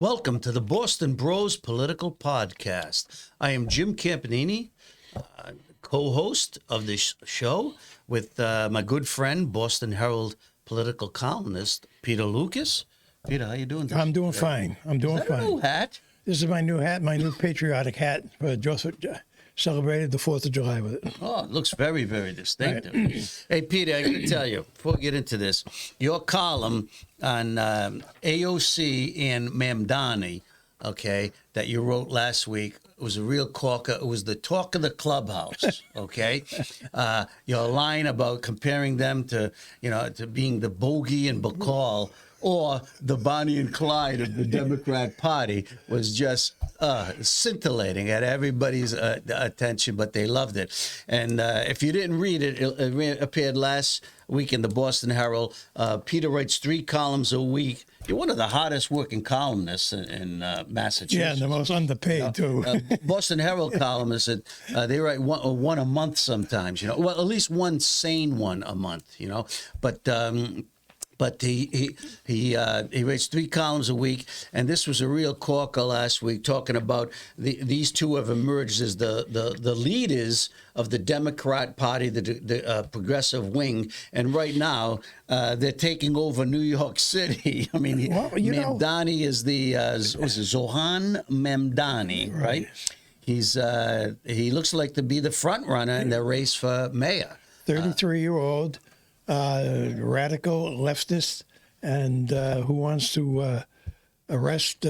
Welcome to the Boston Bros Political Podcast. I am Jim Campanini, co-host of this show with my good friend, Boston Herald political columnist, Peter Lucas. Peter, how you doing today? I'm doing fine. I'm doing Is that fine. a new hat? This is my new hat, my new patriotic hat. Celebrated the 4th of July with it. Oh, it looks very, very distinctive. Right. Hey, Peter, I got to tell you, before we get into this, your column on AOC and Mamdani, okay, that you wrote last week, was a real corker. It was the talk of the clubhouse, okay? Your line about comparing them to, to being the Bogey and Bacall or the Bonnie and Clyde of the Democrat Party was just scintillating, at everybody's attention, but they loved it. And if you didn't read it, it appeared last week in the Boston Herald. Peter writes 3 columns a week. You're one of the hardest working columnists in Massachusetts. Yeah, and the most underpaid, too. Boston Herald columnists, they write one a month sometimes, well, at least one sane one a month, But he writes 3 columns a week, and this was a real corker last week, talking about these two have emerged as the leaders of the Democrat Party, the progressive wing, and right now they're taking over New York City. I mean, Mamdani is the Zohan Mamdani, right? He looks like to be the front runner in the race for mayor. 33-year-old. Radical leftist, and who wants to arrest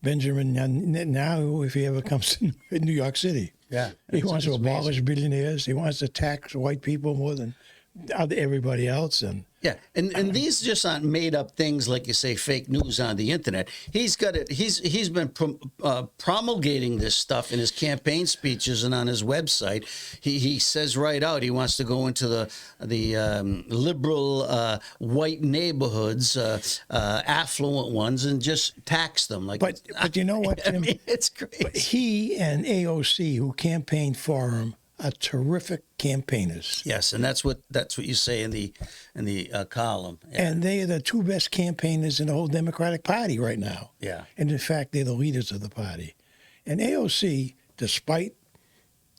Benjamin Netanyahu if he ever comes to New York City. Yeah, he wants to abolish billionaires. He wants to tax white people more than everybody else. And these just aren't made up things like you say, fake news on the internet. He's got it. He's been promulgating this stuff in his campaign speeches and on his website. He says right out he wants to go into the liberal white neighborhoods, affluent ones, and just tax them. But you know what, Tim? I mean, it's crazy. He and AOC, who campaigned for him, are terrific campaigners. Yes, and that's what you say in the column. Yeah. And they are the 2 best campaigners in the whole Democratic Party right now. Yeah. And in fact, they're the leaders of the party. And AOC, despite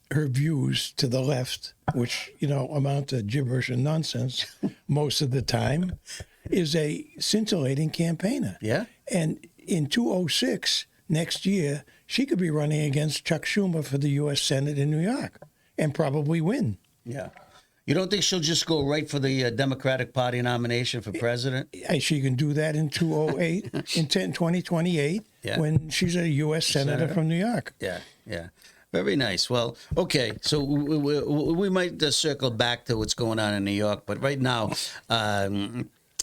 her views to the left, which amount to gibberish and nonsense most of the time, is a scintillating campaigner. Yeah. And in 2006, next year, she could be running against Chuck Schumer for the U.S. Senate in New York and probably win. Yeah. You don't think she'll just go right for the Democratic Party nomination for president? She can do that in 2028 when she's a U.S. Senator from New York. Yeah. Very nice. Well, okay, so we might circle back to what's going on in New York, but right now,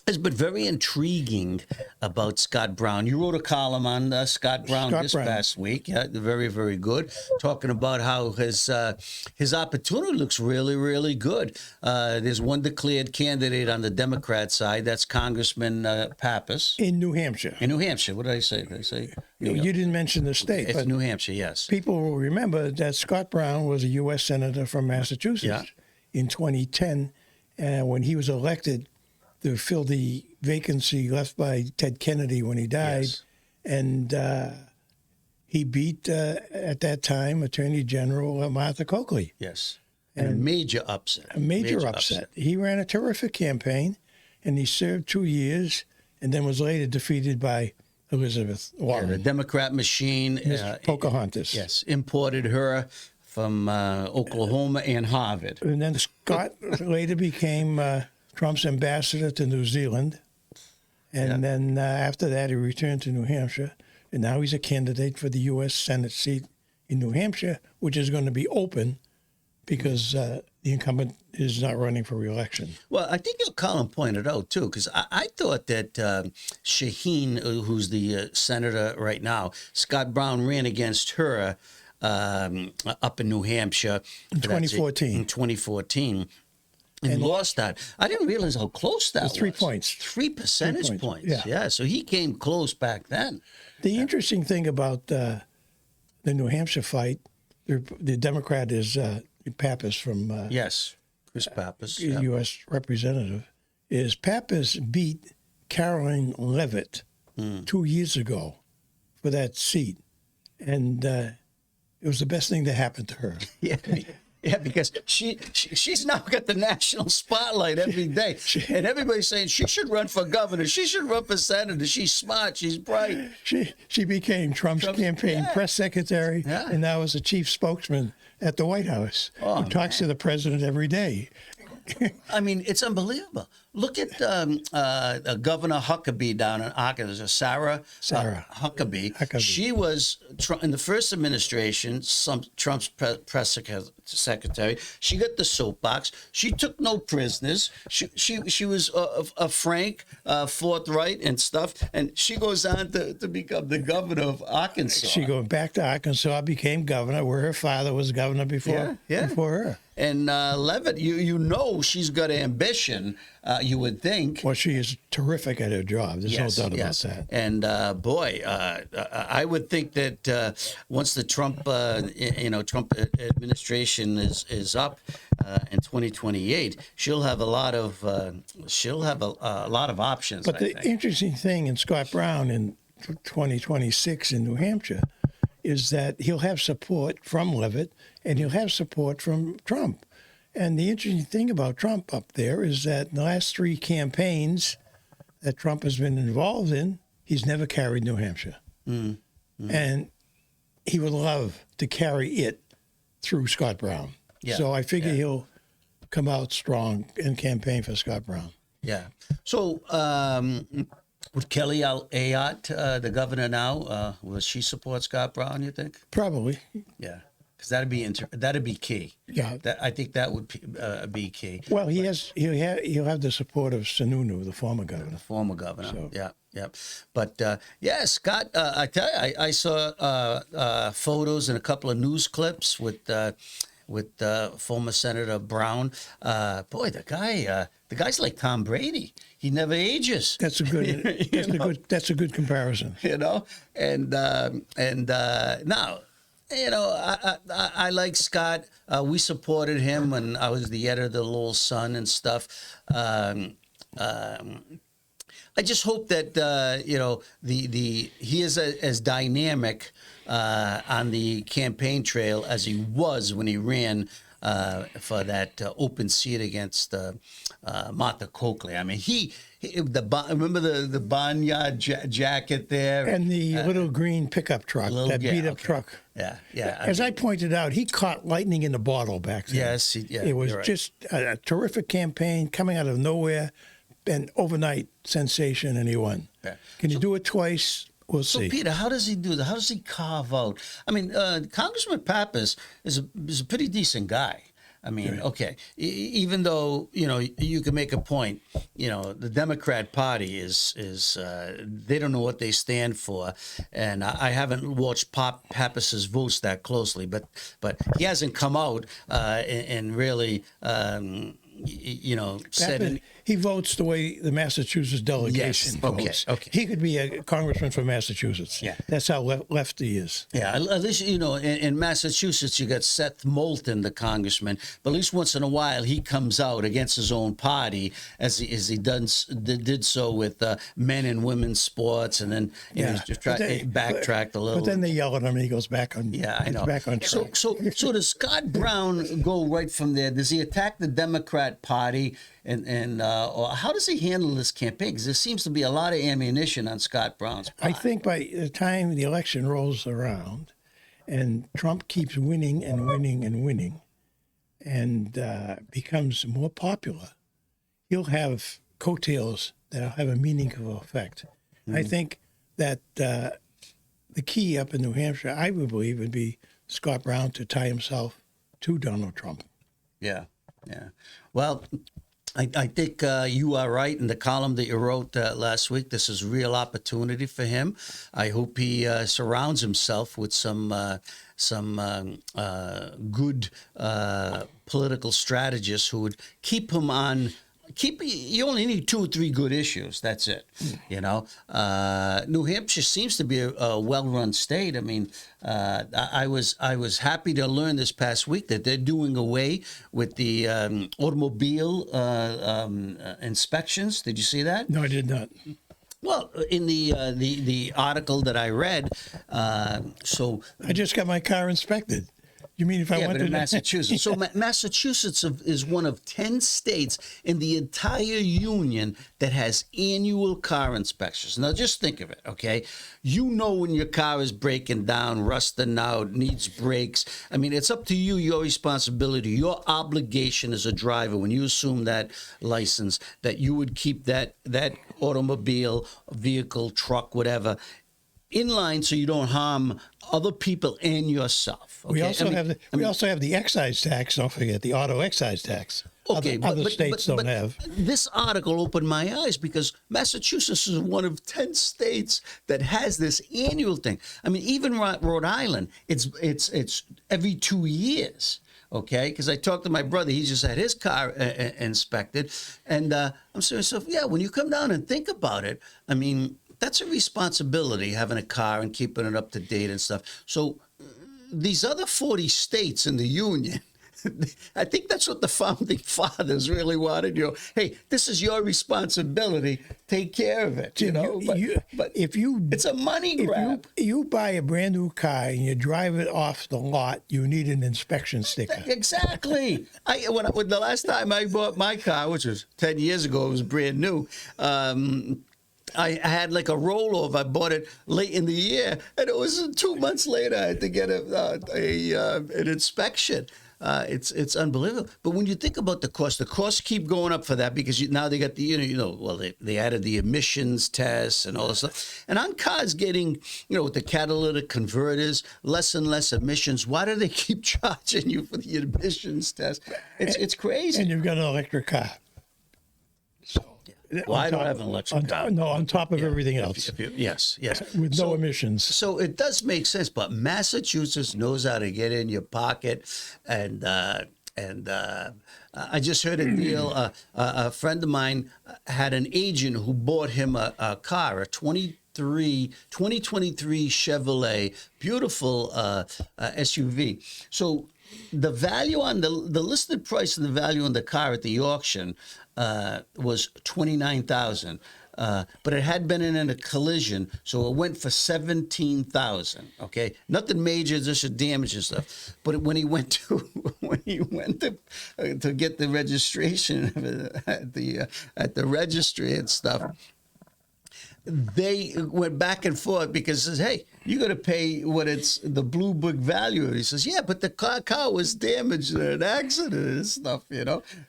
it's been very intriguing about Scott Brown. You wrote a column on Scott Brown past week. Yeah, very, very good. Talking about how his opportunity looks really, really good. There's one declared candidate on the Democrat side. That's Congressman Pappas. In New Hampshire. In New Hampshire. What did I say? Did I say? You didn't mention the state. It's but New Hampshire, yes. People will remember that Scott Brown was a U.S. Senator from Massachusetts in 2010 when he was elected to fill the vacancy left by Ted Kennedy when he died. Yes. And he beat, at that time, Attorney General Martha Coakley. Yes. And a major upset. A major upset. He ran a terrific campaign, and he served 2 years and then was later defeated by Elizabeth Warren. The Democrat machine. Pocahontas. Yes. Imported her from Oklahoma and Harvard. And then Scott later became Trump's ambassador to New Zealand. And then after that, he returned to New Hampshire. And now he's a candidate for the U.S. Senate seat in New Hampshire, which is going to be open because the incumbent is not running for re-election. Well, I think your column pointed out, too, because I thought that Shaheen, who's the senator right now, Scott Brown ran against her up in New Hampshire. In 2014. In 2014. And lost that. I didn't realize how close that was. 3 points. 3 percentage points. Yeah, so he came close back then. The interesting thing about the New Hampshire fight, the Democrat is Pappas from... yes, Chris Pappas. U.S. representative, is Pappas beat Caroline Leavitt 2 years ago for that seat, and it was the best thing to happen to her. Yeah. Yeah, because she's now got the national spotlight every day, and everybody's saying she should run for governor, she should run for senator. She's smart, she's bright. She became Trump's campaign press secretary, and now is the chief spokesman at the White House, who talks to the president every day. I mean, it's unbelievable. Look at Governor Huckabee down in Arkansas, Sarah Huckabee. She was, in the first administration, Trump's press secretary. She got the soapbox. She took no prisoners. She was a frank, forthright and stuff. And she goes on to become the governor of Arkansas. She goes back to Arkansas, became governor, where her father was governor before her. And Levitt, you know she's got ambition, you would think. Well, she is terrific at her job. There's no doubt about that. And boy, I would think that once the Trump administration is up in 2028, she'll have a lot of options. But the interesting thing in Scott Brown in 2026 in New Hampshire is that he'll have support from Levitt and he'll have support from Trump. And the interesting thing about Trump up there is that in the last 3 campaigns that Trump has been involved in, he's never carried New Hampshire. And he would love to carry it through Scott Brown. So I figure he'll come out strong and campaign for Scott Brown. Yeah. So would Kelly 𝐂𝐚𝐬𝐻, the governor now, will she support Scott Brown, you think? Probably. Yeah. Because that'd be key. Yeah, I think that would be key. Well, he'll have the support of 𝐂𝐚𝐬, the former governor. The former governor. So. Yeah. But Scott, I tell you, I saw photos and a couple of news clips with former Senator Brown. Boy, the guy's like Tom Brady. He never ages. That's a good. That's a good comparison. You know, and now. You know, I like Scott. We supported him when I was the editor of the Lowell Sun and stuff. I just hope that he is as dynamic on the campaign trail as he was when he ran for that open seat against Martha Coakley. I mean, remember the barnyard jacket there and the little green pickup truck, beat up truck. Yeah. As I pointed out, he caught lightning in the bottle back then. Yes, it was just a terrific campaign coming out of nowhere, an overnight sensation, and he won. Yeah. Can you do it twice? We'll see. So, Peter, how does he do that? How does he carve out? I mean, Congressman Pappas is a pretty decent guy. I mean, okay, even though, you can make a point, the Democrat Party is they don't know what they stand for. And I haven't watched Pappas's votes that closely, but he hasn't come out and really, said he votes the way the Massachusetts delegation votes. Okay. He could be a congressman from Massachusetts. Yeah. That's how left he is. Yeah, at least, in Massachusetts, you got Seth Moulton, the congressman, but at least once in a while he comes out against his own party as he did so with men and women's sports, and then backtracked a little. But then they yell at him and he goes back on. Yeah, I know. Back on track. So does Scott Brown go right from there? Does he attack the Democrat Party? And or how does he handle this campaign? Because there seems to be a lot of ammunition on Scott Brown's part. I think by the time the election rolls around and Trump keeps winning and winning and winning and becomes more popular, he'll have coattails that will have a meaningful effect. I think that the key up in New Hampshire, I would believe, would be Scott Brown to tie himself to Donald Trump. Yeah. Well, I think you are right in the column that you wrote last week. This is a real opportunity for him. I hope he surrounds himself with some good political strategists who would keep him on. You only need 2 or 3 good issues. That's it. New Hampshire seems to be a well-run state. I mean, I was happy to learn this past week that they're doing away with the automobile inspections. Did you see that? No, I did not. Well, in the article that I read, so I just got my car inspected. You mean if I yeah, went but to in Massachusetts. So Massachusetts is one of 10 states in the entire union that has annual car inspections. Now, just think of it, okay? You know when your car is breaking down, rusting out, needs brakes. I mean, it's up to you, your responsibility, your obligation as a driver when you assume that license, that you would keep that automobile, vehicle, truck, whatever, in line so you don't harm other people and yourself. Okay? We also have the excise tax. Don't forget the auto excise tax. Okay, other states don't have. This article opened my eyes because Massachusetts is one of 10 states that has this annual thing. I mean, even Rhode Island, it's every 2 years. Okay, because I talked to my brother, he just had his car inspected, and I'm saying, so yeah, when you come down and think about it, I mean, that's a responsibility, having a car and keeping it up to date and stuff. So these other 40 states in the union, I think that's what the founding fathers really wanted. Hey, this is your responsibility. Take care of it. But it's a money grab. If you buy a brand new car and you drive it off the lot, you need an inspection sticker. Exactly. When the last time I bought my car, which was 10 years ago, it was brand new. I had like a rollover. I bought it late in the year, and it was 2 months later I had to get an inspection. It's unbelievable. But when you think about the costs keep going up for that because now they got the they added the emissions tests and all this stuff. And on cars getting with the catalytic converters, less and less emissions. Why do they keep charging you for the emissions test? It's crazy. And you've got an electric car. Well, I don't have an electric car. No, on top of everything else. Yes. With no emissions. So it does make sense, but Massachusetts knows how to get in your pocket, and I just heard a deal. A friend of mine had an agent who bought him a car, a 2023 Chevrolet, beautiful SUV. So the value on the listed price and the value on the car at the auction was $29,000, but it had been in a collision, so it went for $17,000. Okay, nothing major, just a damage and stuff. But when he went to get the registration at the registry and stuff, they went back and forth because it says, hey, you got to pay what it's the blue book value. And he says, yeah, but the car was damaged in an accident and stuff,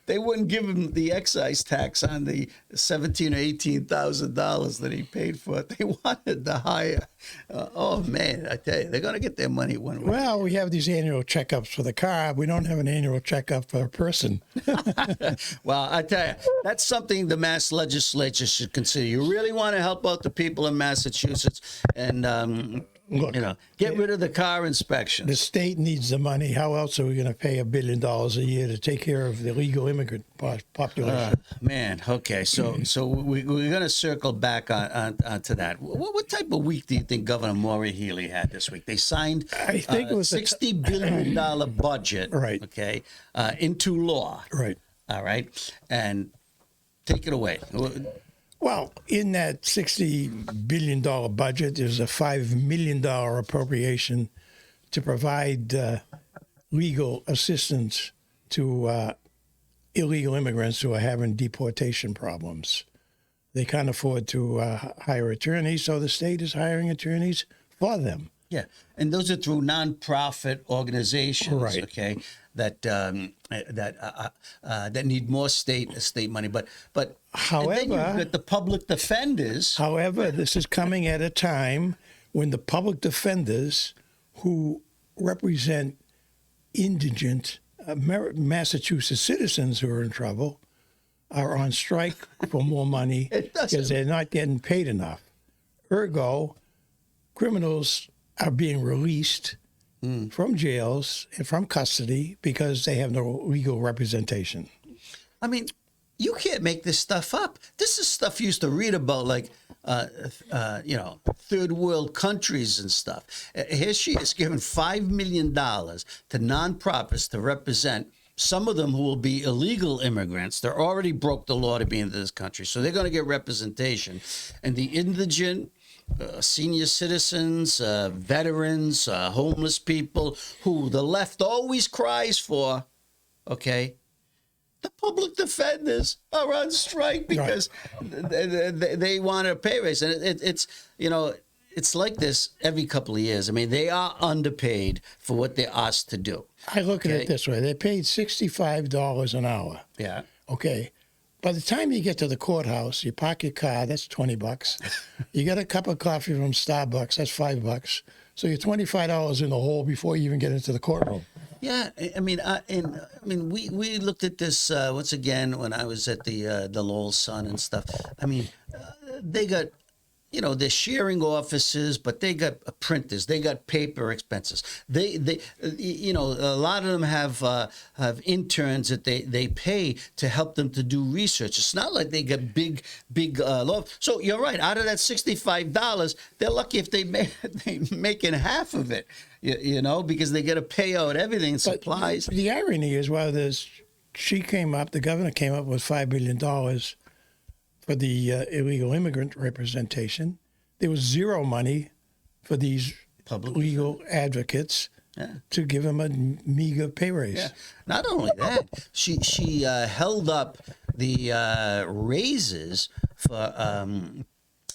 They wouldn't give him the excise tax on the $17,000 or $18,000 that he paid for it. They wanted the higher. Oh, man, I tell you, they're going to get their money one way. Well, we have these annual checkups for the car. We don't have an annual checkup for a person. Well, I tell you, that's something the Mass legislature should consider. You really want to help out the people in Massachusetts and Look, get rid of the car inspection. The state needs the money. How else are we going to pay $1 billion a year to take care of the illegal immigrant population? Man, okay. So we're going to circle back on to that. What type of week do you think Governor Healey had this week? They signed I think it was $60 billion budget, right? Okay, into law, right? All right, and take it away. Well, in that $60 billion budget, there's a $5 million appropriation to provide legal assistance to illegal immigrants who are having deportation problems. They can't afford to hire attorneys, so the state is hiring attorneys for them. Yeah, and those are through nonprofit organizations, right? Okay, that need more state money, but however, and then you've got the public defenders. However, this is coming at a time when the public defenders who represent indigent Massachusetts citizens who are in trouble are on strike for more money because they're not getting paid enough. Ergo, criminals are being released from jails and from custody because they have no legal representation. I mean, you can't make this stuff up. This is stuff you used to read about, like, third world countries and stuff. Here she is giving $5 million to nonprofits to represent some of them who will be illegal immigrants. They're already broke the law to be into this country, so they're going to get representation. And the indigent, senior citizens, veterans, homeless people who the left always cries for, okay, the public defenders are on strike because they want a pay raise. And it's, you know, it's like this every couple of years. I mean, they are underpaid for what they're asked to do. I look at it this way. They're paid $65 an hour. Yeah. Okay. By the time you get to the courthouse, you park your car, that's $20. You get a cup of coffee from Starbucks, that's $5. So you're $25 in the hole before you even get into the courtroom. Yeah, I mean, we looked at this once again when I was at the Lowell Sun and stuff. I mean, they got, you know, they're sharing offices, but they got printers, they got paper expenses. They you know, a lot of them have interns that they pay to help them to do research. It's not like they get big law. So you're right. Out of that $65, they're lucky if they making half of it. You know, because they got to pay out everything, supplies. But the irony is, while the governor came up with $5 billion for the illegal immigrant representation, there was zero money for these legal advocates to give them a meager pay raise. Yeah. Not only that, she held up the raises for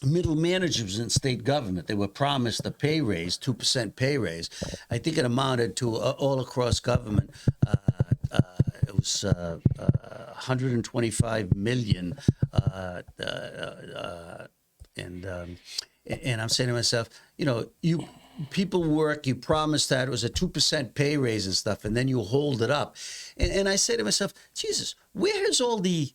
middle managers in state government. They were promised a pay raise, 2% pay raise. I think it amounted to all across government. It was 125 million. And I'm saying to myself, you know, you people work, you promise that it was a 2% pay raise and stuff, and then you hold it up. And I say to myself, Jesus, where has all the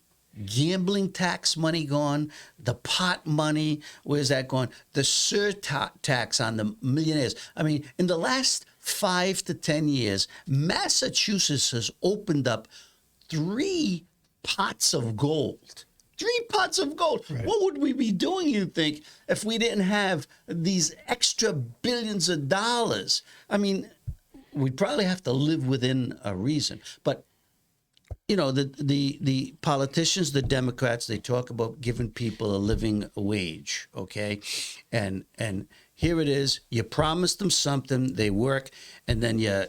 gambling tax money gone? The pot money, where's that gone? The surtax on the millionaires. I mean, in the last 5 to 10 years, Massachusetts has opened up 3 pots of gold. 3 pots of gold. Right. What would we be doing, you think, if we didn't have these extra billions of dollars? I mean, we'd probably have to live within a reason. But you know, the politicians, the Democrats, they talk about giving people a living wage, okay? And here it is. You promise them something, they work, and then you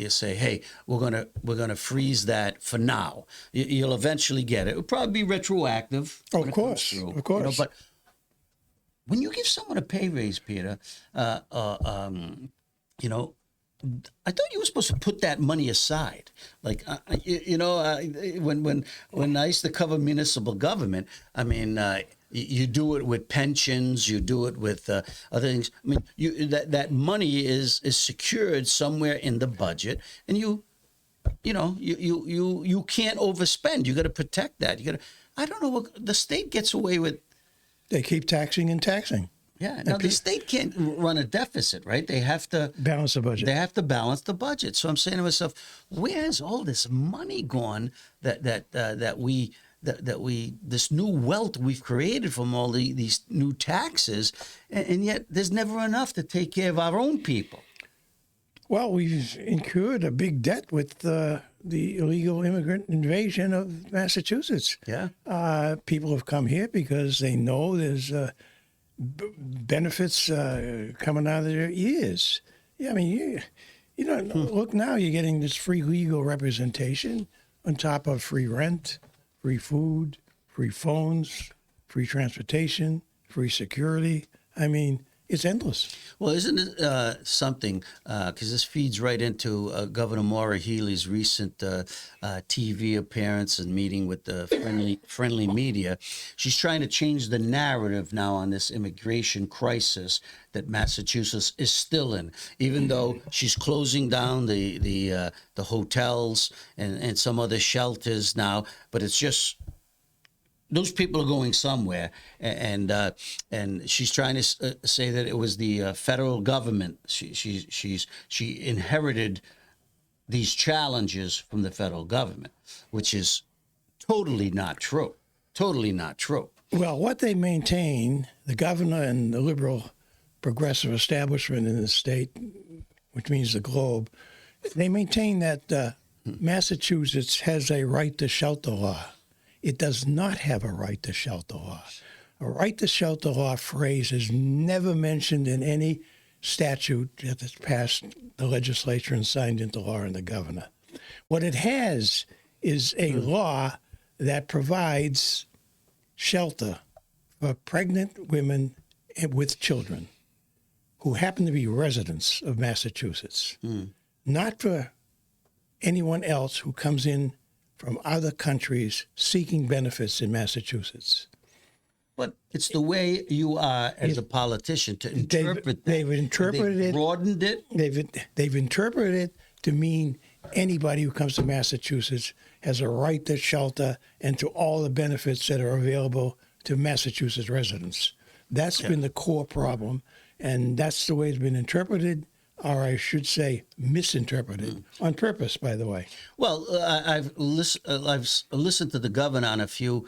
say, hey, we're gonna freeze that for now. You'll eventually get it. It'll probably be retroactive. Of course. You know, but when you give someone a pay raise, Peter, you know, I thought you were supposed to put that money aside. Like, you know, when I used to cover municipal government, I mean, you do it with pensions, you do it with other things. I mean, that money is secured somewhere in the budget, and you can't overspend. You got to protect that. You got to. I don't know what the state gets away with. They keep taxing and taxing. Yeah. Now, the state can't run a deficit, right? They have to balance the budget. They have to balance the budget. So I'm saying to myself, where's all this money gone that we this new wealth we've created from all these new taxes, and yet there's never enough to take care of our own people. Well, we've incurred a big debt with the illegal immigrant invasion of Massachusetts. Yeah. People have come here because they know there's benefits coming out of their ears. Yeah, I mean, you know, look now, you're getting this free legal representation on top of free rent, free food, free phones, free transportation, free security. I mean, it's endless. Well, isn't it something, because this feeds right into Governor Maura Healey's recent TV appearance and meeting with the friendly media. She's trying to change the narrative now on this immigration crisis that Massachusetts is still in, even though she's closing down the hotels and some other shelters now. But it's just, those people are going somewhere, and she's trying to say that it was the federal government. She inherited these challenges from the federal government, which is totally not true. Totally not true. Well, what they maintain, the governor and the liberal progressive establishment in the state, which means the globe, they maintain that Massachusetts has a right to shelter law. It does not have a right to shelter law. A right to shelter law phrase is never mentioned in any statute that has passed the legislature and signed into law in the governor. What it has is a law that provides shelter for pregnant women with children who happen to be residents of Massachusetts, not for anyone else who comes in from other countries seeking benefits in Massachusetts. But it's the way you are as a politician to interpret that. They've interpreted it. Broadened it. They've interpreted it to mean anybody who comes to Massachusetts has a right to shelter and to all the benefits that are available to Massachusetts residents. That's been the core problem, and that's the way it's been interpreted, or I should say misinterpreted, on purpose, by the way. Well, I've listened to the governor on a few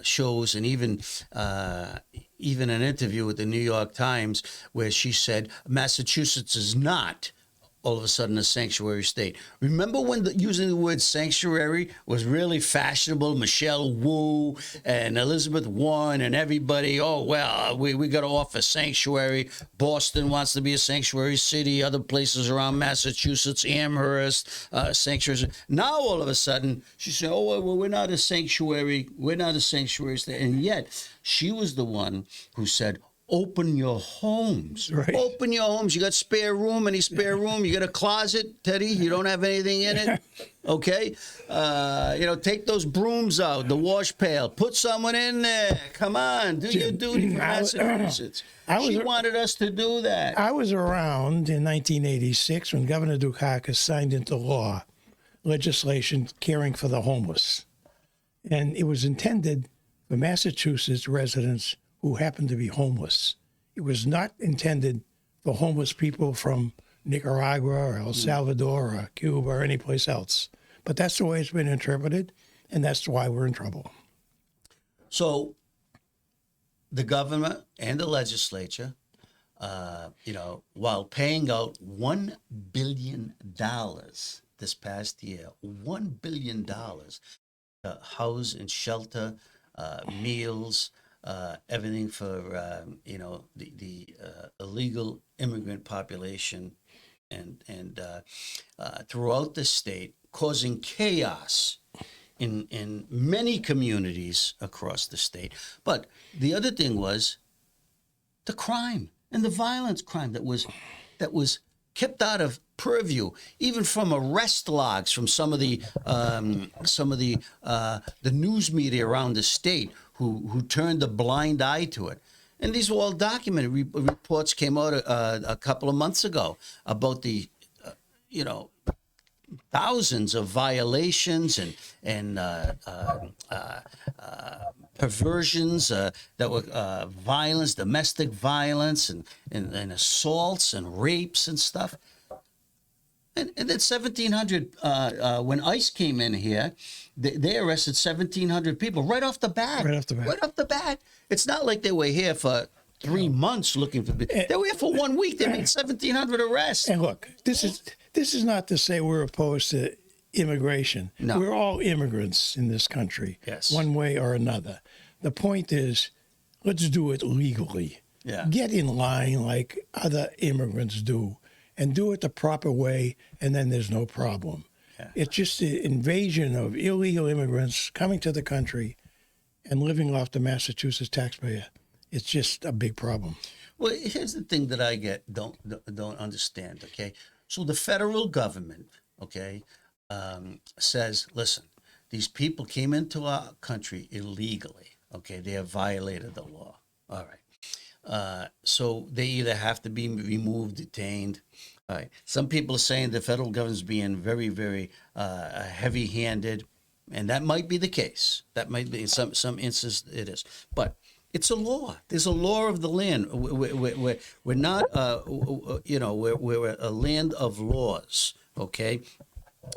shows, and even an interview with the New York Times where she said Massachusetts is not all of a sudden a sanctuary state. Remember when using the word sanctuary was really fashionable? Michelle Wu and Elizabeth Warren and everybody, oh, well, we got to offer sanctuary. Boston wants to be a sanctuary city. Other places around Massachusetts, Amherst, sanctuaries. Now, all of a sudden, she said, oh, well, we're not a sanctuary. We're not a sanctuary state. And yet, she was the one who said, open your homes. Right. Open your homes. You got spare room? Any spare room? You got a closet, Teddy? You don't have anything in it? Okay. Take those brooms out, the wash pail. Put someone in there. Come on. Do your duty for Massachusetts. She wanted us to do that. I was around in 1986 when Governor Dukakis signed into law legislation caring for the homeless. And it was intended for Massachusetts residents who happened to be homeless. It was not intended for homeless people from Nicaragua or El Salvador or Cuba or any place else. But that's the way it's been interpreted, and that's why we're in trouble. So the government and the legislature, while paying out $1 billion this past year, $1 billion to house and shelter, meals, everything for the illegal immigrant population, and throughout the state, causing chaos in many communities across the state. But the other thing was the crime and the violence crime that was kept out of purview, even from arrest logs from some of the news media around the state who turned a blind eye to it. And these were all documented. Reports came out a couple of months ago about the thousands of violations and perversions that were violence, domestic violence, and assaults and rapes and stuff. And then 1,700, when ICE came in here, they arrested 1,700 people right off the bat. Right off the bat. It's not like they were here for 3 months looking for. They were here for 1 week. They made 1,700 arrests. And look, this is not to say we're opposed to immigration. No. We're all immigrants in this country, yes, one way or another. The point is, let's do it legally. Yeah. Get in line like other immigrants do, and do it the proper way, and then there's no problem. Yeah. It's just the invasion of illegal immigrants coming to the country and living off the Massachusetts taxpayer. It's just a big problem. Well, here's the thing that I don't understand, okay? So the federal government, okay, says, listen, these people came into our country illegally, okay? They have violated the law. All right. So they either have to be removed, detained. All right. Some people are saying the federal government's being very, very heavy-handed, and that might be the case. That might be in some instances it is. But it's a law. There's a law of the land. We're not, we're a land of laws, okay?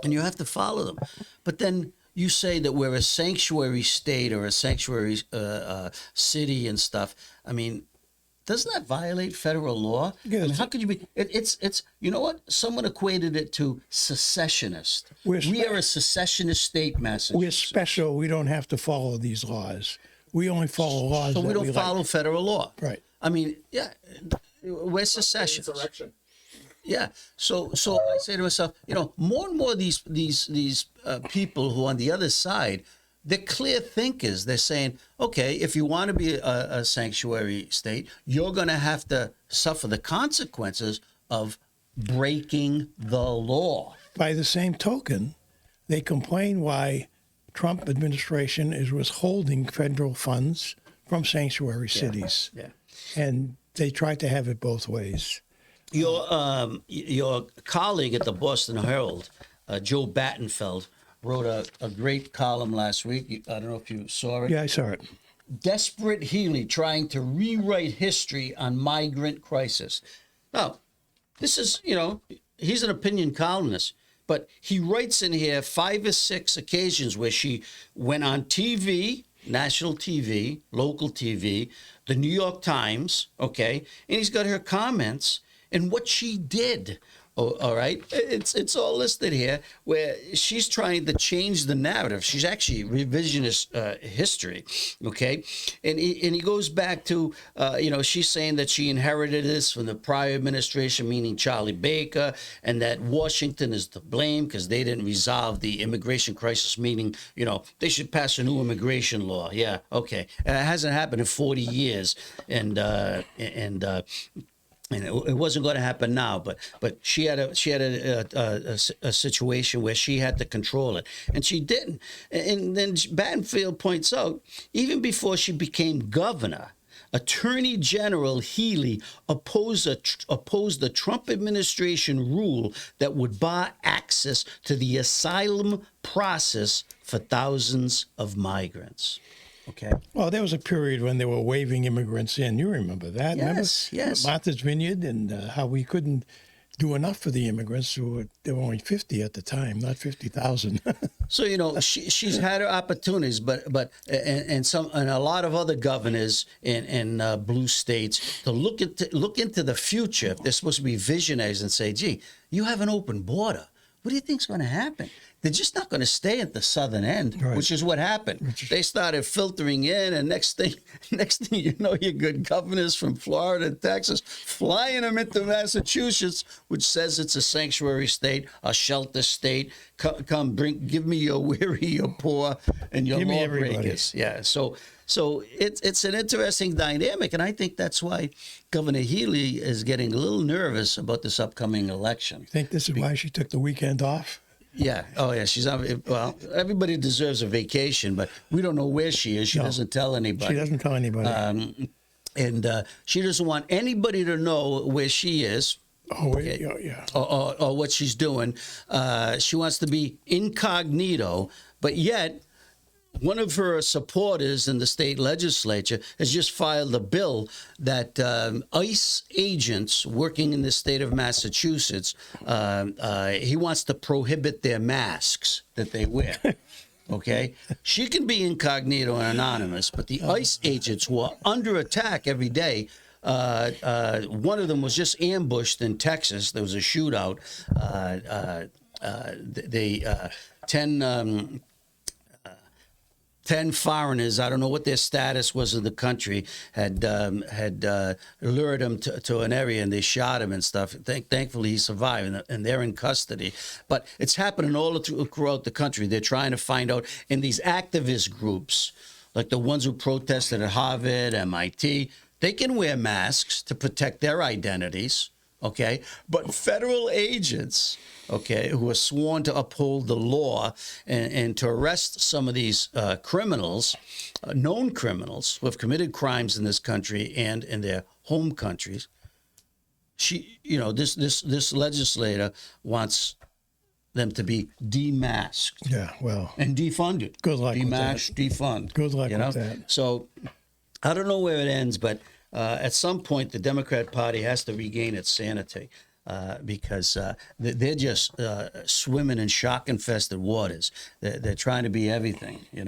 And you have to follow them. But then you say that we're a sanctuary state or a sanctuary city and stuff. I mean, Doesn't that violate federal law? Yeah, I mean, how could you be? It's you know what? Someone equated it to secessionist. We are a secessionist state, Massachusetts. We're special. We don't have to follow these laws. We only follow laws. So that we don't follow like. federal law. Right. I mean, yeah, we're secessionists. Yeah. So I say to myself, more and more these people who are on the other side, they're clear thinkers. They're saying, okay, if you want to be a sanctuary state, you're going to have to suffer the consequences of breaking the law. By the same token, they complain why Trump administration is withholding federal funds from sanctuary cities. Yeah. And they try to have it both ways. Your colleague at the Boston Herald, Joe Battenfeld, wrote a great column last week. I don't know if you saw it. Yeah, I saw it. Desperate Healey trying to rewrite history on migrant crisis. Now, this is, he's an opinion columnist, but he writes in here 5 or 6 occasions where she went on TV, national TV, local TV, the New York Times, okay, and he's got her comments and what she did. Oh, all right. It's all listed here where she's trying to change the narrative. She's actually revisionist history. Okay. And he goes back to, she's saying that she inherited this from the prior administration, meaning Charlie Baker, and that Washington is to blame because they didn't resolve the immigration crisis, meaning, they should pass a new immigration law. Yeah. Okay. It hasn't happened in 40 years. And it wasn't going to happen now, but she had a situation where she had to control it, and she didn't. And then Battenfield points out, even before she became governor, Attorney General Healey opposed the Trump administration rule that would bar access to the asylum process for thousands of migrants. Okay. Well, there was a period when they were waving immigrants in. You remember that? Yes. Martha's Vineyard, and how we couldn't do enough for the immigrants there were only 50 at the time, not 50,000. So she's had her opportunities, but and a lot of other governors in blue states to look into the future. If they're supposed to be visionaries and say, "Gee, you have an open border. What do you think's going to happen?" They're just not going to stay at the southern end, right, which is what happened. They started filtering in, and next thing you know, you got governors from Florida and Texas flying them into Massachusetts, which says it's a sanctuary state, a shelter state. Come, give me your weary, your poor, and your lawbreakers. Yeah. So it's an interesting dynamic, and I think that's why Governor Healey is getting a little nervous about this upcoming election. You think this is why she took the weekend off? Yeah. Oh, yeah. She's on. Well, everybody deserves a vacation, but we don't know where she is. She doesn't tell anybody. She doesn't tell anybody. And she doesn't want anybody to know where she is. Oh, yeah. Or what she's doing. She wants to be incognito, but yet one of her supporters in the state legislature has just filed a bill that ICE agents working in the state of Massachusetts, he wants to prohibit their masks that they wear. Okay? She can be incognito and anonymous, but the ICE agents who are under attack every day, one of them was just ambushed in Texas. There was a shootout. 10 foreigners, I don't know what their status was in the country, had lured him to an area, and they shot him and stuff. Thankfully, he survived, and they're in custody. But it's happening all throughout the country. They're trying to find out in these activist groups, like the ones who protested at Harvard, MIT, they can wear masks to protect their identities, okay? But federal agents, okay, who are sworn to uphold the law and to arrest some of these criminals, known criminals who have committed crimes in this country and in their home countries. This legislator wants them to be demasked. Yeah, well. And defunded. Good luck with that. Demasked, defund. Good luck with that. So I don't know where it ends, but at some point the Democrat Party has to regain its sanity. Because they're just swimming in shark-infested waters. They're trying to be everything, and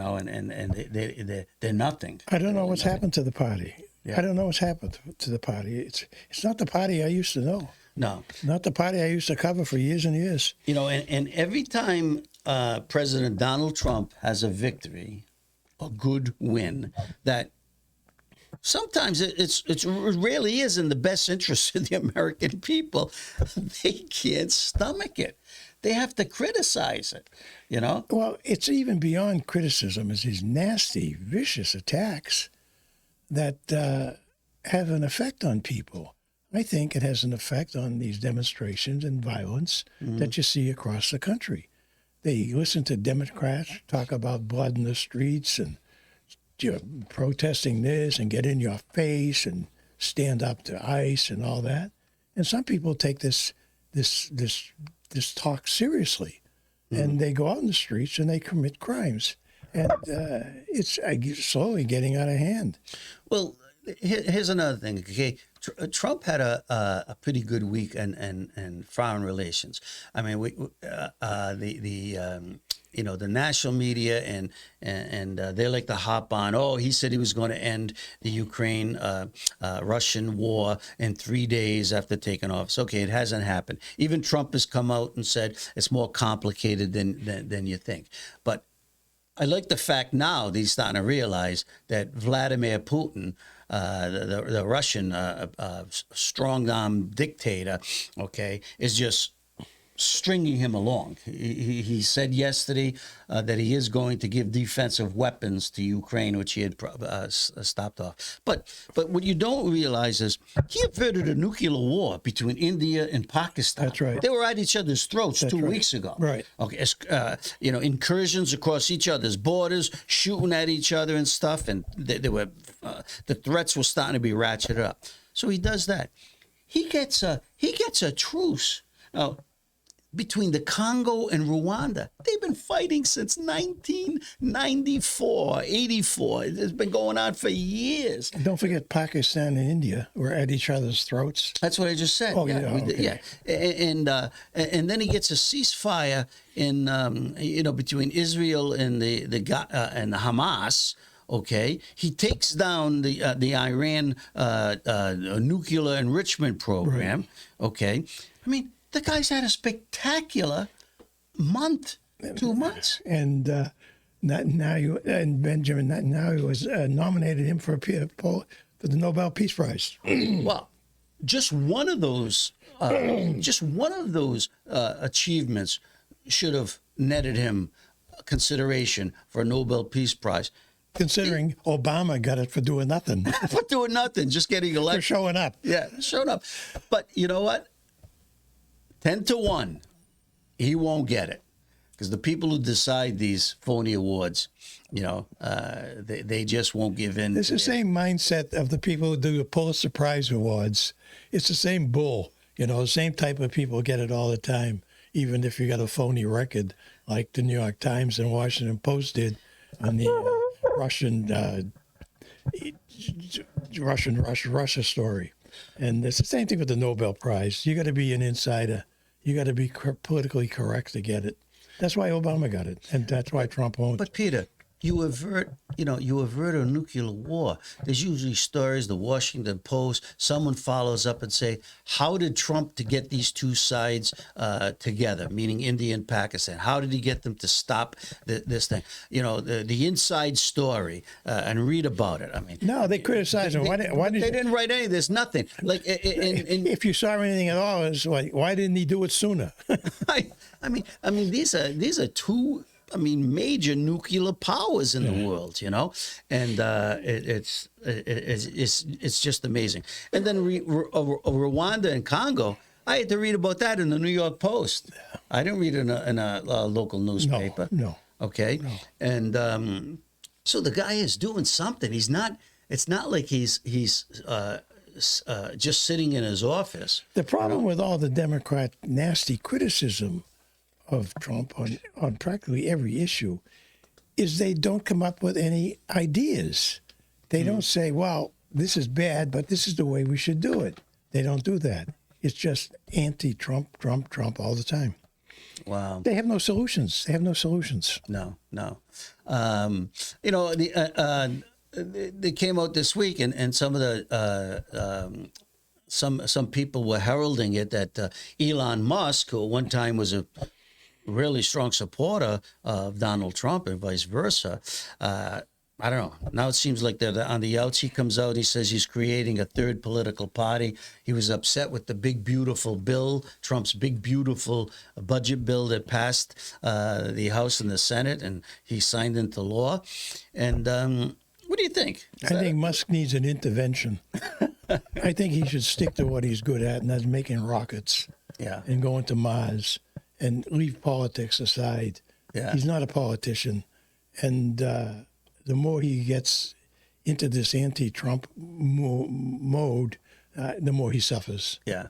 they're nothing. I don't know what's happened to the party. I don't know what's happened to the party. It's not the party I used to know. No. Not the party I used to cover for years and years. You know, and every time President Donald Trump has a victory, a good win, that sometimes it really is in the best interest of the American people. They can't stomach it. They have to criticize it, you know? Well, it's even beyond criticism. It's these nasty, vicious attacks that have an effect on people. I think it has an effect on these demonstrations and violence that you see across the country. They listen to Democrats talk about blood in the streets and protesting this and get in your face and stand up to ICE and all that. And some people take this talk seriously, and they go out in the streets and they commit crimes. And it's slowly getting out of hand. Well, here's another thing. Okay, Trump had a pretty good week in foreign relations. I mean, the national media and they like to hop on. Oh, he said he was going to end the Ukraine Russian war in 3 days after taking office. Okay, it hasn't happened. Even Trump has come out and said it's more complicated than you think. But I like the fact now that he's starting to realize that Vladimir Putin, the Russian strong-arm dictator, okay, is just stringing him along. He said yesterday that he is going to give defensive weapons to Ukraine, which he had stopped off. But what you don't realize is he averted a nuclear war between India and Pakistan. That's right. They were at each other's throats That's 2 right. weeks ago. Right. Okay. Incursions across each other's borders, shooting at each other and stuff, and they were the threats were starting to be ratcheted up. So he does that. He gets a truce. Now, between the Congo and Rwanda, they've been fighting since 1994, 84. It's been going on for years. Don't forget Pakistan and India were at each other's throats. That's what I just said. Oh, Yeah. And then he gets a ceasefire in between Israel and the Hamas. Okay, he takes down the Iran nuclear enrichment program. Right. Okay, I mean, the guy's had a spectacular month, 2 months. And Benjamin Netanyahu was nominated him for the Nobel Peace Prize. Well, just one of those achievements should have netted him consideration for a Nobel Peace Prize. Considering Obama got it for doing nothing. For doing nothing, just getting elected. For showing up. Yeah, showing up. But you know what? 10-1, he won't get it. Because the people who decide these phony awards, they just won't give in. It's the same mindset of the people who do the Pulitzer Prize Awards. It's the same bull. The same type of people get it all the time, even if you got a phony record like the New York Times and Washington Post did on the Russia story. And it's the same thing with the Nobel Prize. You got to be an insider. You got to be politically correct to get it. That's why Obama got it, and that's why Trump won't. But Peter, you avert a nuclear war. There's usually stories, the Washington Post, someone follows up and say, how did Trump to get these two sides together, meaning India and Pakistan? How did he get them to stop this thing? The inside story, and read about it. I mean, no, they criticize him. Why they didn't write any. There's nothing. If you saw anything at all, it's like, why didn't he do it sooner? I mean, these are two. Major nuclear powers in the world, and it's just amazing. And then Rwanda and Congo, I had to read about that in the New York Post. I didn't read it in a local newspaper. No. Okay. No. And so the guy is doing something. He's not. It's not like he's just sitting in his office. The problem with all the Democrat nasty criticism of Trump on practically every issue is they don't come up with any ideas. They don't say, well, this is bad, but this is the way we should do it. They don't do that. It's just anti-Trump, Trump all the time. Wow. They have no solutions. No. they came out this week, and some of the some people were heralding it that Elon Musk, who at one time was a really strong supporter of Donald Trump and vice versa. I don't know. Now it seems like they're on the outs. He comes out, he says he's creating a third political party. He was upset with the big, beautiful bill, Trump's big, beautiful budget bill that passed the House and the Senate, and he signed into law. And what do you think? I think Musk needs an intervention. I think he should stick to what he's good at, and that's making rockets and going to Mars and leave politics aside. Yeah. He's not a politician. And the more he gets into this anti-Trump mode, the more he suffers. Yeah.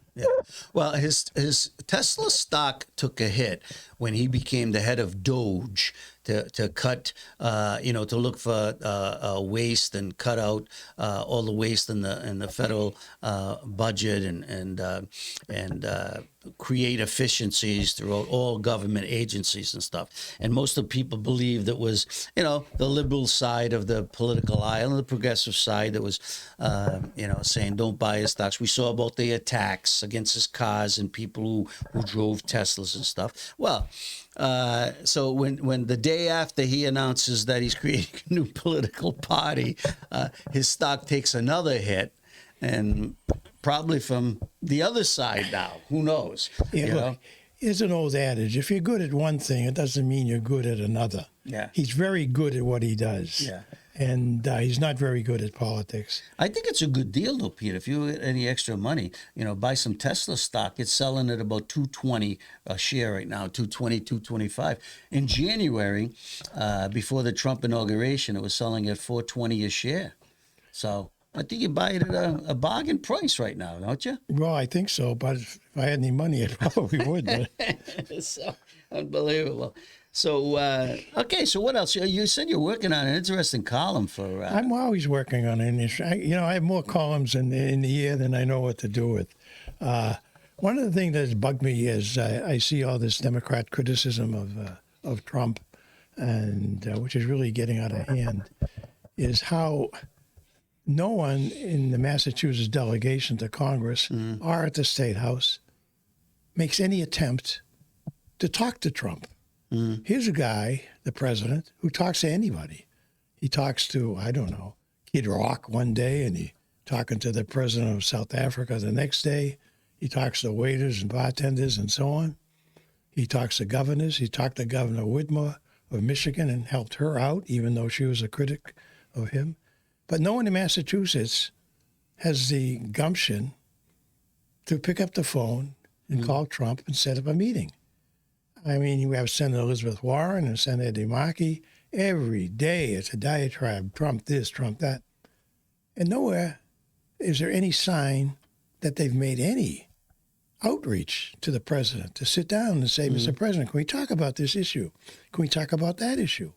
Well, his Tesla stock took a hit when he became the head of Doge to cut, to look for waste and cut out all the waste in the federal budget and create efficiencies throughout all government agencies and stuff. And most of the people believed it was, the liberal side of the political aisle and the progressive side that was, saying don't buy his stocks. We saw about the attacks against his cars and people who drove Teslas and stuff. Well, so when the day after he announces that he's creating a new political party, his stock takes another hit, and probably from the other side now. Who knows? Yeah, look, there's an old adage: if you're good at one thing, it doesn't mean you're good at another. Yeah. He's very good at what he does. Yeah. And he's not very good at politics. I think it's a good deal, though, Peter. If you get any extra money, buy some Tesla stock. It's selling at about $220 a share right now, $220, $225. In January, before the Trump inauguration, it was selling at $420 a share. So I think you buy it at a bargain price right now, don't you? Well, I think so. But if I had any money, I probably would. So unbelievable. So, okay, so what else? You said you're working on an interesting column for... I'm always working on an issue. I have more columns in the year than I know what to do with. One of the things that's bugged me is I see all this Democrat criticism of Trump, and which is really getting out of hand, is how no one in the Massachusetts delegation to Congress or at the State House makes any attempt to talk to Trump. Here's a guy, the president, who talks to anybody. He talks to, I don't know, Kid Rock one day, and he talking to the president of South Africa the next day. He talks to waiters and bartenders and so on. He talks to governors. He talked to Governor Whitmer of Michigan and helped her out, even though she was a critic of him. But no one in Massachusetts has the gumption to pick up the phone and call Trump and set up a meeting. I mean, you have Senator Elizabeth Warren and Senator DeMarchi. Every day it's a diatribe, Trump this, Trump that. And nowhere is there any sign that they've made any outreach to the president to sit down and say, Mr. President, can we talk about this issue? Can we talk about that issue?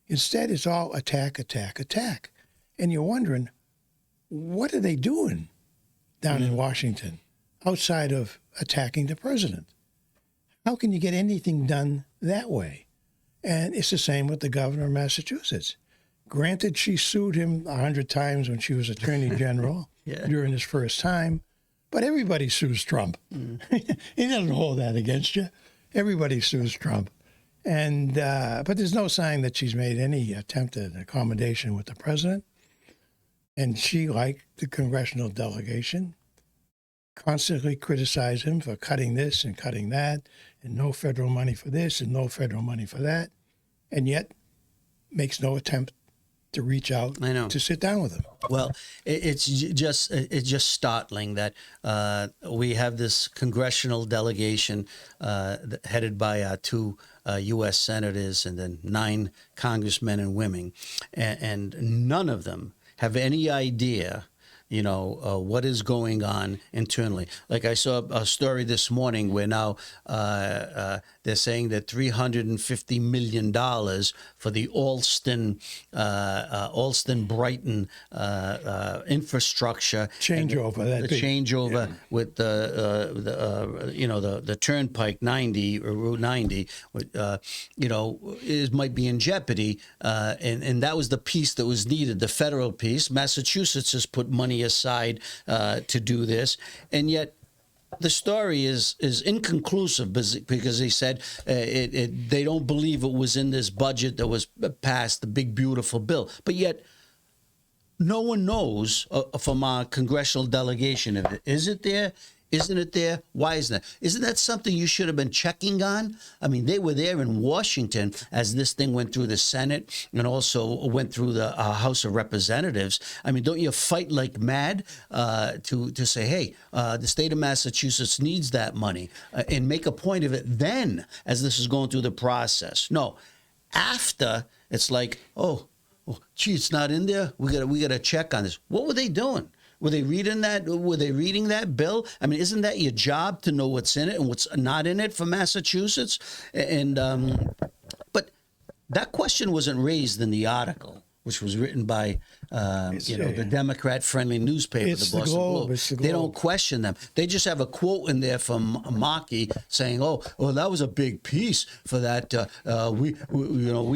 Instead, it's all attack, attack, attack. And you're wondering, what are they doing down in Washington outside of attacking the president? How can you get anything done that way? And it's the same with the governor of Massachusetts. Granted, she sued him 100 times when she was Attorney General during his first time, but everybody sues Trump. He doesn't hold that against you. Everybody sues Trump. And but there's no sign that she's made any attempt at accommodation with the president. And she, like the congressional delegation, constantly criticize him for cutting this and cutting that, and no federal money for this and no federal money for that, and yet makes no attempt to reach out to sit down with him. Well, it's just startling that we have this congressional delegation headed by two U.S. senators and then 9 congressmen and women, and none of them have any idea what is going on internally. Like I saw a story this morning where now they're saying that $350 million for the Alston-Brighton infrastructure changeover. The changeover with the Turnpike 90 or Route 90, might be in jeopardy. And that was the piece that was needed, the federal piece. Massachusetts has put money aside to do this, and yet the story is inconclusive because they said they don't believe it was in this budget that was passed, the big beautiful bill. But yet no one knows from our congressional delegation if is it there. Isn't it there? Why isn't it? Isn't that something you should have been checking on? I mean, they were there in Washington as this thing went through the Senate and also went through the House of Representatives. I mean, don't you fight like mad to say, hey, the state of Massachusetts needs that money and make a point of it then as this is going through the process? No. After, it's like, oh, gee, it's not in there. We got to check on this. What were they doing? Were they reading that? Were they reading that bill? I mean, isn't that your job to know what's in it and what's not in it for Massachusetts? And but that question wasn't raised in the article, which was written by the Democrat-friendly newspaper, the Boston Globe. They don't question them. They just have a quote in there from Markey saying, "Oh, well, that was a big piece for that. We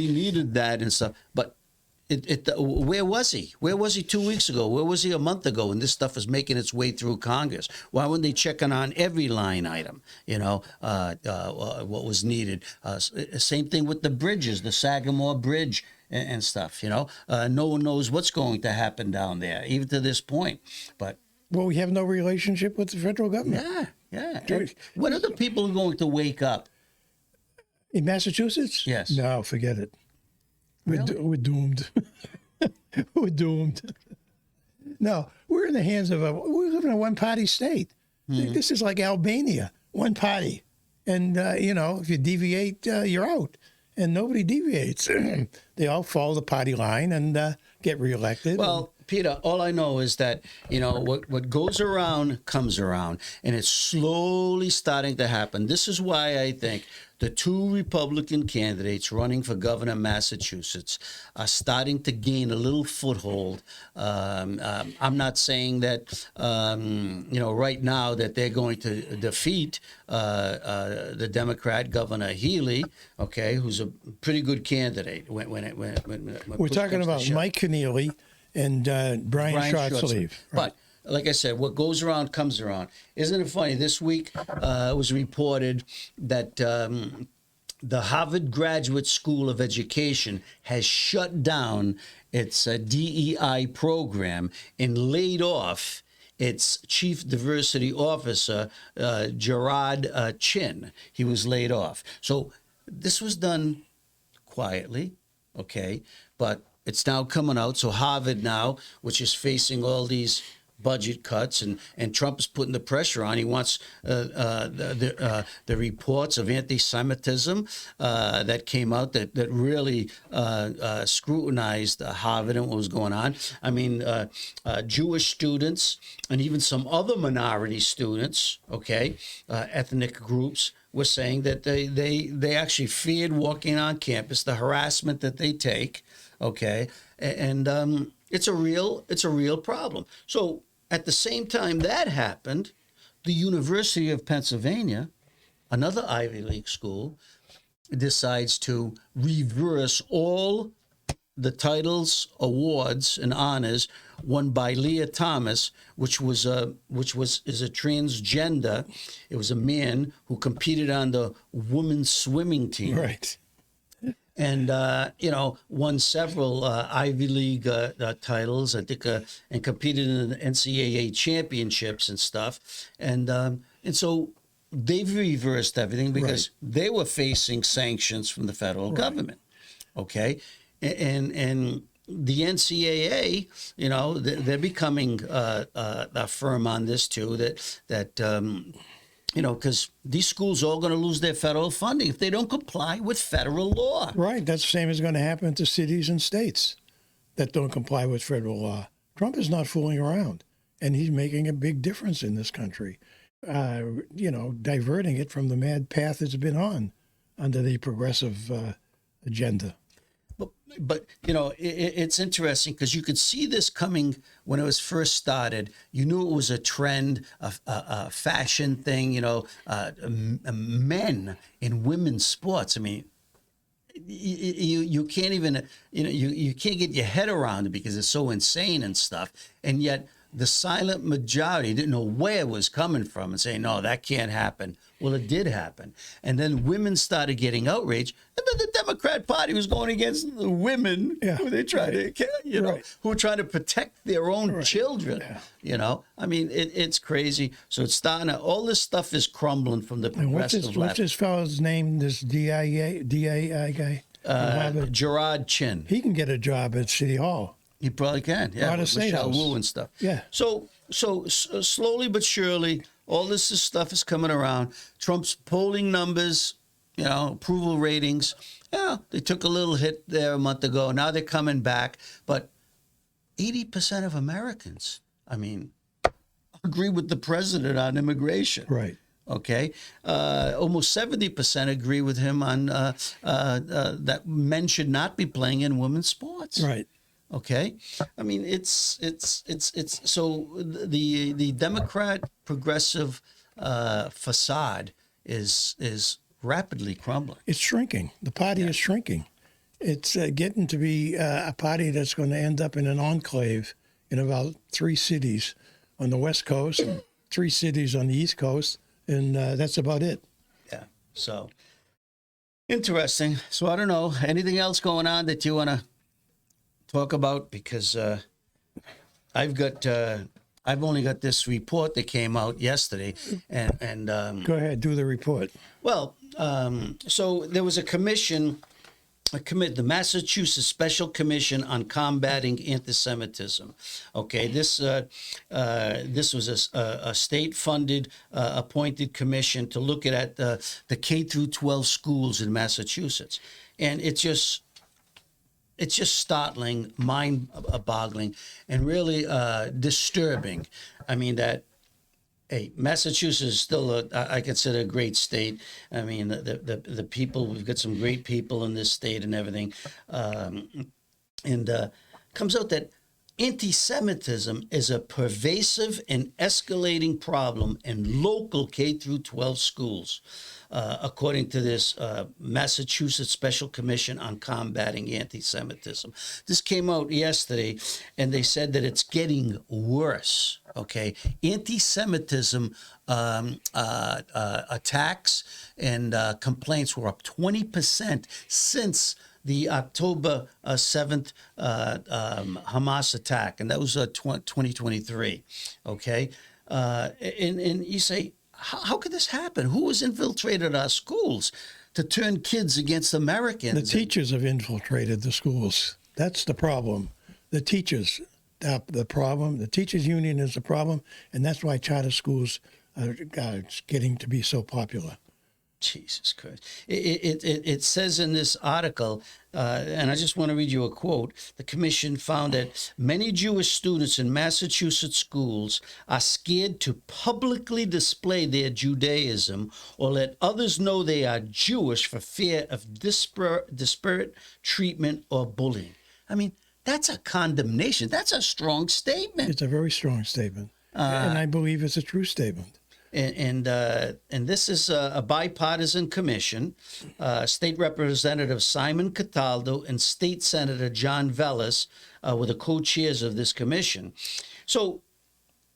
needed that and stuff." But where was he? Where was he 2 weeks ago? Where was he a month ago? And this stuff is making its way through Congress. Why weren't they checking on every line item? What was needed. Same thing with the bridges, the Sagamore Bridge and stuff. No one knows what's going to happen down there, even to this point. But we have no relationship with the federal government. Yeah. And when are the people going to wake up? In Massachusetts? Yes. No, forget it. Really? We're doomed. We're doomed. No, we're in the hands of we live in a one-party state. Mm-hmm. This is like Albania, one party. And, if you deviate, you're out. And nobody deviates. They all follow the party line and get reelected. Well, Peter, all I know is that, what goes around comes around, and it's slowly starting to happen. This is why I think the two Republican candidates running for governor of Massachusetts are starting to gain a little foothold. I'm not saying that, right now that they're going to defeat the Democrat Governor Healey, okay, who's a pretty good candidate. When we're talking about Mike Keneally and Brian Shortsleeve. Right. But like I said, what goes around comes around. Isn't it funny? This week it was reported that the Harvard Graduate School of Education has shut down its DEI program and laid off its chief diversity officer, Gerard Chin. He was laid off. So this was done quietly, okay, but it's now coming out. So Harvard now, which is facing all these budget cuts, and Trump is putting the pressure on. He wants the reports of anti-Semitism that came out that really scrutinized Harvard and what was going on. I mean, Jewish students and even some other minority students, okay, ethnic groups, were saying that they actually feared walking on campus, the harassment that they take, okay, and it's a real problem. So at the same time that happened, the University of Pennsylvania, another Ivy League school, decides to reverse all the titles, awards, and honors won by Leah Thomas, which is a transgender. It was a man who competed on the women's swimming team. Right. And, won several Ivy League titles, I think, and competed in the NCAA championships and stuff. And so they've reversed everything because they were facing sanctions from the federal government. Okay. And the NCAA, they're becoming firm on this too, that because these schools are all going to lose their federal funding if they don't comply with federal law. Right. That's the same as going to happen to cities and states that don't comply with federal law. Trump is not fooling around. and he's making a big difference in this country. Diverting it from the mad path it's been on under the progressive agenda. But it's interesting because you could see this coming when it was first started. You knew it was a trend, a fashion thing. Men in women's sports. I mean, you can't even you can't get your head around it because it's so insane and stuff. And yet the silent majority didn't know where it was coming from and saying, no, that can't happen. Well, it did happen. And then women started getting outraged. And then the Democrat Party was going against the women who they tried to, who were trying to protect their own children. Yeah. I mean, it's crazy. So it's starting to, all this stuff is crumbling from the progressive left. What's this fellow's name, this DAI guy? Gerard Chin. He can get a job at City Hall. He probably can, yeah. With Michelle Wu and stuff. Yeah. So slowly but surely, all this stuff is coming around. Trump's polling numbers, approval ratings, they took a little hit there a month ago. Now they're coming back. But 80% of Americans, agree with the president on immigration. Right. Okay. Almost 70% agree with him on that men should not be playing in women's sports. Right. Okay, it's so the Democrat progressive facade is rapidly crumbling. It's shrinking. The party is shrinking. It's getting to be a party that's going to end up in an enclave in about 3 cities on the West Coast, and 3 cities on the East Coast, and that's about it. Yeah. So interesting. So I don't know. Anything else going on that you want to talk about? Because I've only got this report that came out yesterday, and go ahead, do the report. Well, so there was a commission, the Massachusetts Special Commission on Combating Anti-Semitism. Okay, this was a state-funded, appointed commission to look at the K through 12 schools in Massachusetts, and it's just startling, mind-boggling, and really disturbing. Massachusetts is still, I consider, a great state. The people, we've got some great people in this state and everything. Comes out that anti-Semitism is a pervasive and escalating problem in local K through 12 schools. According to this Massachusetts Special Commission on Combating Anti-Semitism. This came out yesterday, and they said that it's getting worse, okay? Anti-Semitism attacks and complaints were up 20% since the October 7th Hamas attack, and that was 2023, okay? And you say, how could this happen? Who has infiltrated our schools to turn kids against Americans? The teachers have infiltrated the schools. That's the problem. The teachers, the problem. The teachers' union is the problem, and that's why charter schools are getting to be so popular. Jesus Christ. It says in this article, and I just want to read you a quote, the commission found that many Jewish students in Massachusetts schools are scared to publicly display their Judaism or let others know they are Jewish for fear of disparate treatment or bullying. That's a condemnation. That's a strong statement. It's a very strong statement. And I believe it's a true statement. And this is a bipartisan commission. State Representative Simon Cataldo and State Senator John Velas were the co-chairs of this commission. So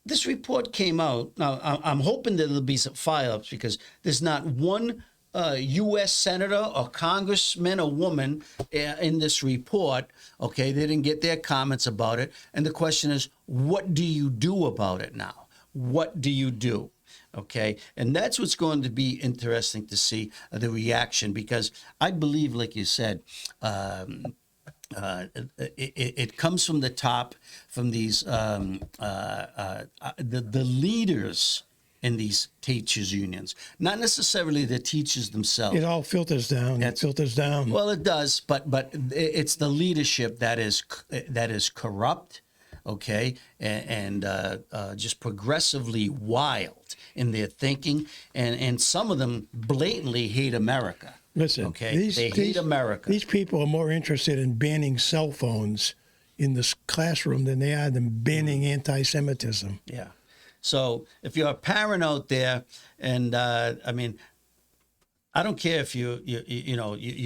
this report came out. Now, I'm hoping that there'll be some file-ups because there's not one U.S. senator or congressman or woman in this report. Okay, they didn't get their comments about it. And the question is, what do you do about it now? What do you do? Okay, and that's what's going to be interesting to see the reaction, because I believe, like you said, it comes from the top, from these the leaders in these teachers' unions, not necessarily the teachers themselves. It all filters down. It filters down. Well, it does, but it's the leadership that is corrupt. okay, and just progressively wild in their thinking, and some of them blatantly hate America. Listen, okay, they hate America. These people are more interested in banning cell phones in this classroom than they are in banning anti-Semitism. Yeah. So if you're a parent out there, and I mean, I don't care if you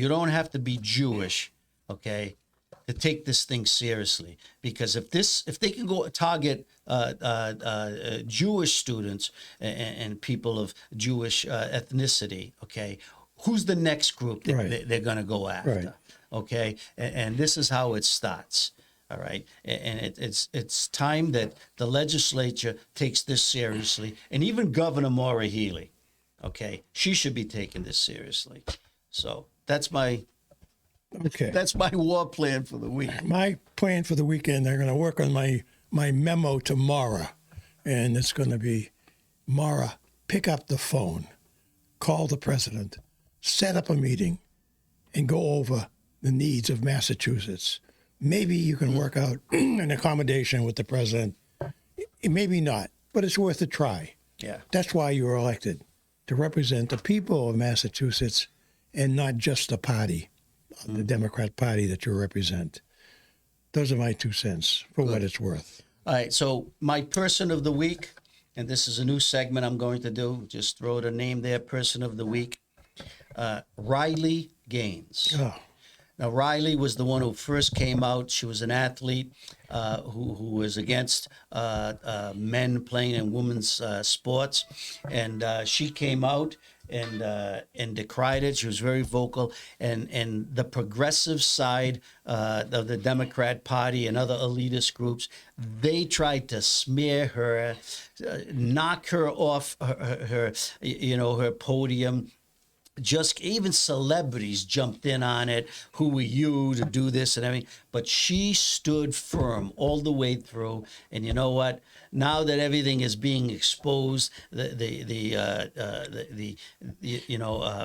don't have to be Jewish, okay, to take this thing seriously. Because if they can go target Jewish students and people of Jewish ethnicity, okay, who's the next group that they're going to go after? Right. Okay, and this is how it starts. All right, and it's time that the legislature takes this seriously, and even Governor Healey, okay, she should be taking this seriously. So that's my war plan for the week. My plan for the weekend, they're going to work on my memo to Mara, and it's going to be, Mara, pick up the phone, call the president, set up a meeting, and go over the needs of Massachusetts. Maybe you can work out an accommodation with the president. Maybe not, but it's worth a try. Yeah. That's why you were elected, to represent the people of Massachusetts and not just the party, the Democrat Party that you represent. Those are my 2 cents for what it's worth. All right, so my person of the week, and this is a new segment I'm going to do. Just throw the name there, person of the week. Riley Gaines. Oh. Now, Riley was the one who first came out. She was an athlete who was against men playing in women's sports. And she came out and decried it. She was very vocal. And the progressive side of the Democrat Party and other elitist groups, they tried to smear her, knock her off her podium. Just even celebrities jumped in on it. Who are you to do this and everything? But she stood firm all the way through. And you know what? Now that everything is being exposed,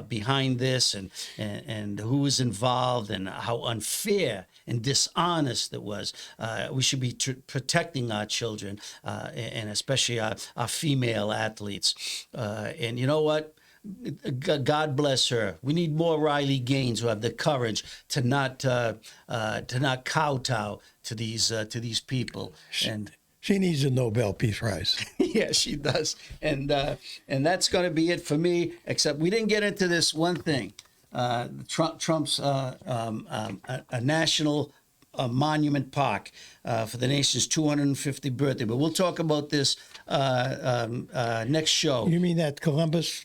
behind this and who is involved and how unfair and dishonest it was, we should be protecting our children and especially our female athletes. And you know what? God bless her. We need more Riley Gaines who have the courage to not kowtow to these people. And she needs a Nobel Peace Prize. yeah, she does. And that's going to be it for me. Except we didn't get into this one thing. Trump's a national monument park for the nation's 250th birthday. But we'll talk about this next show. You mean that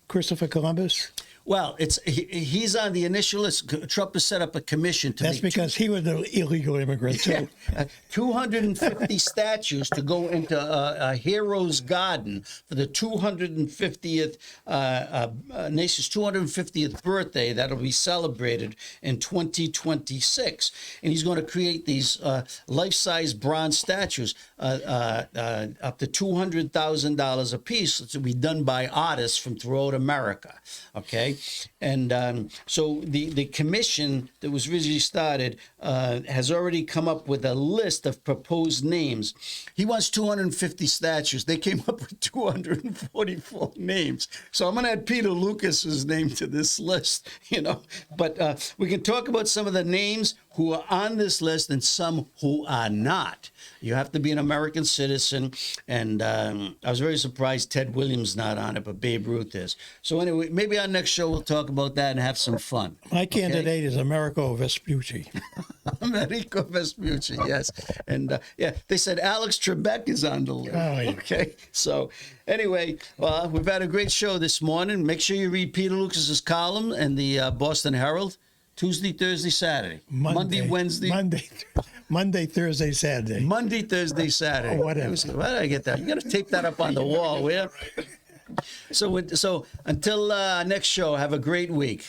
Christopher Columbus? Well, he's on the initial list. Trump has set up a commission to That's because he was an illegal immigrant, too. Yeah, 250 statues to go into a hero's garden for the 250th, nation's 250th birthday that'll be celebrated in 2026. And he's going to create these life-size bronze statues up to $200,000 a piece to be done by artists from throughout America. Okay. And so the commission that was originally started has already come up with a list of proposed names. He wants 250 statues. They came up with 244 names. So I'm going to add Peter Lucas's name to this list, But we can talk about some of the names who are on this list and some who are not. You have to be an American citizen. And I was very surprised Ted Williams not on it, but Babe Ruth is. So anyway, maybe our next show we'll talk about that and have some fun. My candidate is Americo Vespucci. Americo Vespucci, yes. And they said Alex Trebek is on the list. Oh, yeah. Okay. So anyway, we've had a great show this morning. Make sure you read Peter Lucas's column in the Boston Herald. Tuesday, Thursday, Saturday. Monday, Wednesday. Monday, Thursday, Saturday. Monday, Thursday, Saturday. Oh, whatever. Why did I get that? You got to tape that up on the wall, will you? So until next show, have a great week.